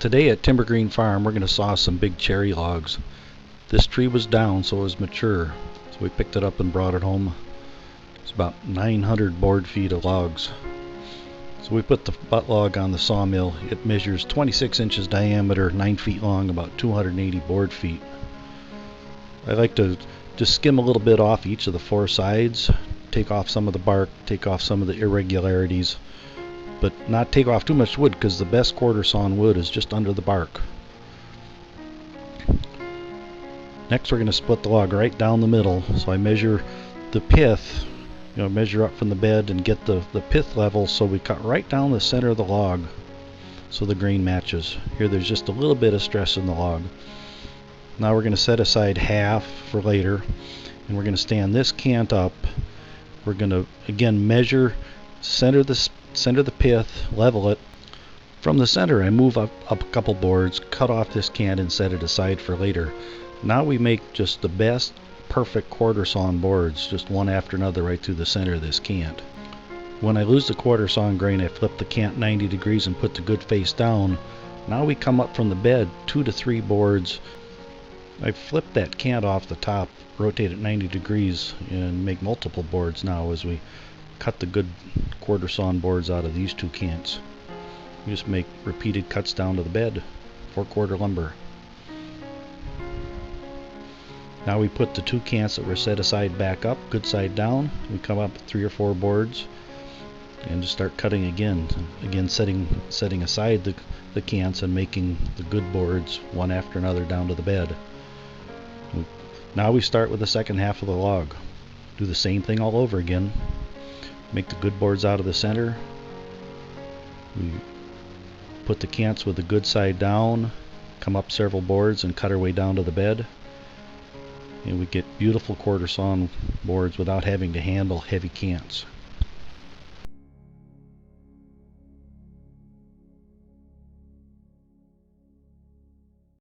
Today at Timbergreen Farm we're going to saw some big cherry logs. This tree was down, so it was mature. So we picked it up and brought it home. It's about 900 board feet of logs. So we put the butt log on the sawmill. It measures 26 inches diameter, 9 feet long, about 280 board feet. I like to just skim a little bit off each of the four sides, take off some of the bark, take off some of the irregularities, but not take off too much wood, because the best quarter sawn wood is just under the bark. Next we're going to split the log right down the middle. So I measure the pith, measure up from the bed and get the pith level, so we cut right down the center of the log so the grain matches. Here there's just a little bit of stress in the log. Now we're going to set aside half for later, and we're going to stand this cant up. We're going to again measure, center the pith, level it. From the center I move up a couple boards, cut off this cant and set it aside for later. Now we make just the best perfect quarter sawn boards, just one after another right through the center of this cant. When I lose the quarter sawn grain, I flip the cant 90 degrees and put the good face down. Now we come up from the bed 2 to 3 boards. I flip that cant off the top, rotate it 90 degrees, and make multiple boards now as we cut the good quarter sawn boards out of these two cants. We just make repeated cuts down to the bed, 4/4 lumber. Now we put the two cants that were set aside back up, good side down. We come up 3 or 4 boards and just start cutting again. Again, setting aside the cants and making the good boards one after another down to the bed. Now we start with the second half of the log. Do the same thing all over again. Make the good boards out of the center. We put the cants with the good side down, come up several boards and cut our way down to the bed. And we get beautiful quarter sawn boards without having to handle heavy cants.